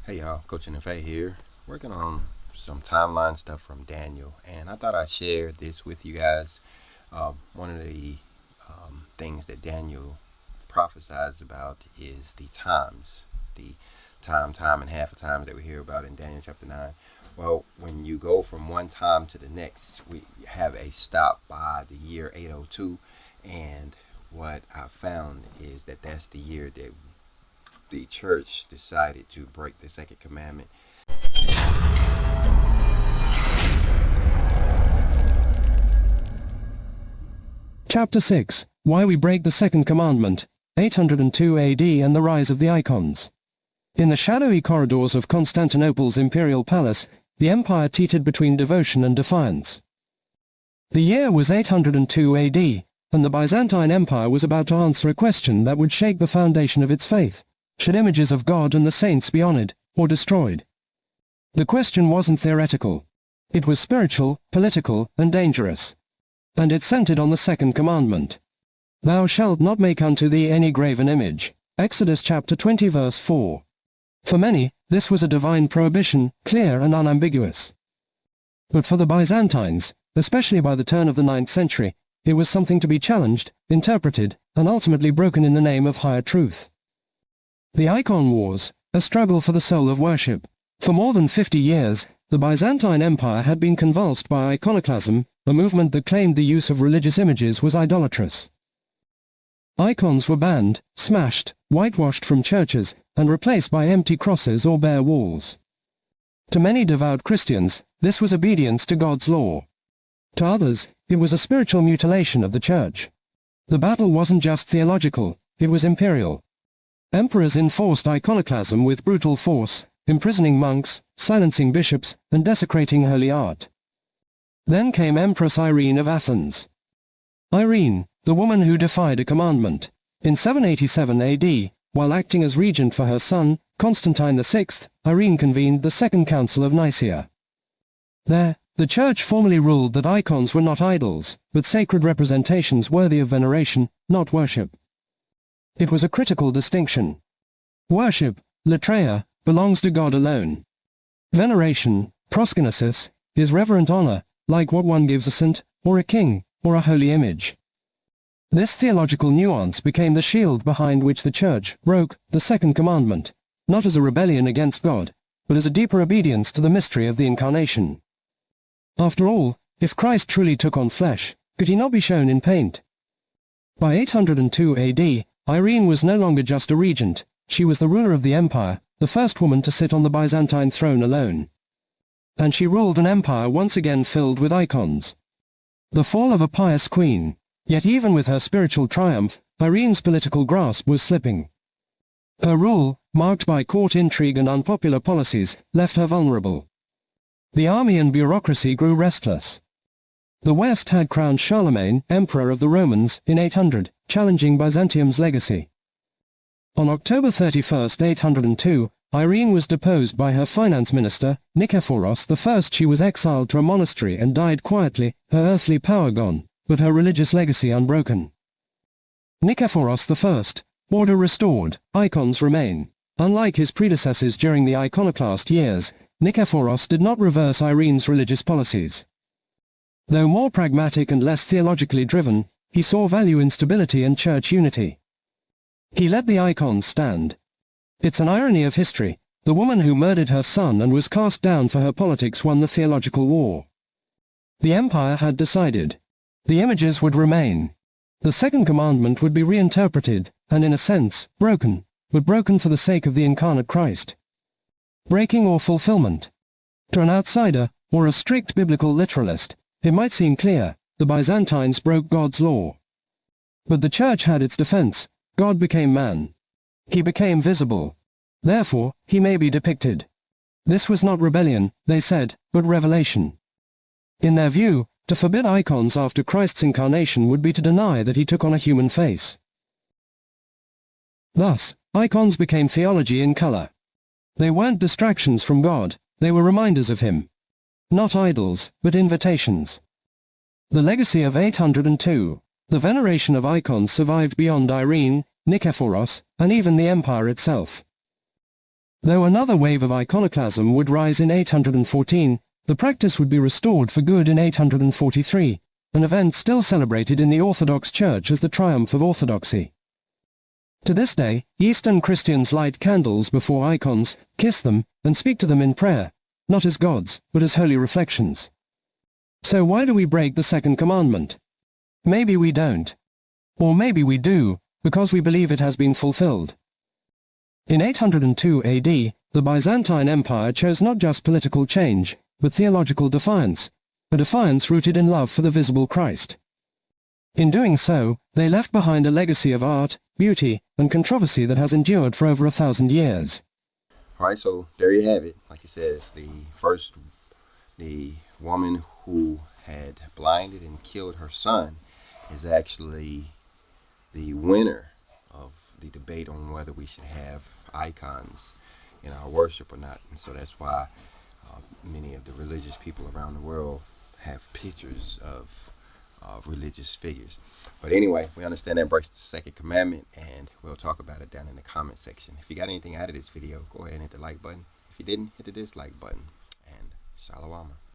Hey y'all, Coach IntheFight here, working on some timeline stuff from Daniel, and I thought I'd share this with you guys. One of the things that Daniel prophesies about is the times, the time, and half a time that we hear about in Daniel chapter 9. Well, when you go from one time to the next, we have a stop by the year 802, and what I found is that that's the year that the church decided to break the Second Commandment. Chapter 6. Why we break the Second Commandment, 802 AD and the rise of the icons. In the shadowy corridors of Constantinople's imperial palace, the empire teetered between devotion and defiance. The year was 802 AD, and the Byzantine Empire was about to answer a question that would shake the foundation of its faith. Should images of God and the saints be honored, or destroyed? The question wasn't theoretical. It was spiritual, political, and dangerous. And it centered on the Second Commandment. Thou shalt not make unto thee any graven image. Exodus chapter 20 verse 4. For many, this was a divine prohibition, clear and unambiguous. But for the Byzantines, especially by the turn of the 9th century, it was something to be challenged, interpreted, and ultimately broken in the name of higher truth. The Icon Wars, a struggle for the soul of worship. For more than 50 years, the Byzantine Empire had been convulsed by Iconoclasm, a movement that claimed the use of religious images was idolatrous. Icons were banned, smashed, whitewashed from churches, and replaced by empty crosses or bare walls. To many devout Christians, this was obedience to God's law. To others, it was a spiritual mutilation of the church. The battle wasn't just theological, it was imperial. Emperors enforced iconoclasm with brutal force, imprisoning monks, silencing bishops, and desecrating holy art. Then came Empress Irene of Athens. Irene, the woman who defied a commandment. In 787 AD, while acting as regent for her son, Constantine VI, Irene convened the Second Council of Nicaea. There, the church formally ruled that icons were not idols, but sacred representations worthy of veneration, not worship. It was a critical distinction. Worship, latreia, belongs to God alone. Veneration, proskynesis, is reverent honor, like what one gives a saint, or a king, or a holy image. This theological nuance became the shield behind which the Church broke the Second Commandment, not as a rebellion against God, but as a deeper obedience to the mystery of the Incarnation. After all, if Christ truly took on flesh, could he not be shown in paint? By 802 AD, Irene was no longer just a regent, she was the ruler of the empire, the first woman to sit on the Byzantine throne alone. And she ruled an empire once again filled with icons. The fall of a pious queen, yet even with her spiritual triumph, Irene's political grasp was slipping. Her rule, marked by court intrigue and unpopular policies, left her vulnerable. The army and bureaucracy grew restless. The West had crowned Charlemagne, Emperor of the Romans, in 800, challenging Byzantium's legacy. On October 31, 802, Irene was deposed by her finance minister, Nikephoros I. She was exiled to a monastery and died quietly, her earthly power gone, but her religious legacy unbroken. Nikephoros I. Order restored, icons remain. Unlike his predecessors during the iconoclast years, Nikephoros did not reverse Irene's religious policies. Though more pragmatic and less theologically driven, he saw value in stability and church unity. He let the icons stand. It's an irony of history, the woman who murdered her son and was cast down for her politics won the theological war. The empire had decided. The images would remain. The Second Commandment would be reinterpreted, and in a sense, broken, but broken for the sake of the incarnate Christ. Breaking or fulfillment. To an outsider, or a strict biblical literalist, it might seem clear, the Byzantines broke God's law. But the church had its defense, God became man. He became visible. Therefore, he may be depicted. This was not rebellion, they said, but revelation. In their view, to forbid icons after Christ's incarnation would be to deny that he took on a human face. Thus, icons became theology in color. They weren't distractions from God, they were reminders of him. Not idols, but invitations. The legacy of 802, the veneration of icons survived beyond Irene, Nikephoros, and even the empire itself. Though another wave of iconoclasm would rise in 814, the practice would be restored for good in 843, an event still celebrated in the Orthodox Church as the triumph of orthodoxy. To this day, Eastern Christians light candles before icons, kiss them, and speak to them in prayer, not as gods, but as holy reflections. So why do we break the Second Commandment? Maybe we don't. Or maybe we do, because we believe it has been fulfilled. In 802 AD, the Byzantine Empire chose not just political change, but theological defiance, a defiance rooted in love for the visible Christ. In doing so, they left behind a legacy of art, beauty, and controversy that has endured for over 1,000 years. Alright, so there you have it. Like you said, it's the woman who had blinded and killed her son is actually the winner of the debate on whether we should have icons in our worship or not. And so that's why many of the religious people around the world have pictures of religious figures. But anyway, we understand that breaks the Second Commandment, and we'll talk about it down in the comment section. If you got anything out of this video, go ahead and hit the like button. If you didn't, hit the dislike button. And Shalom.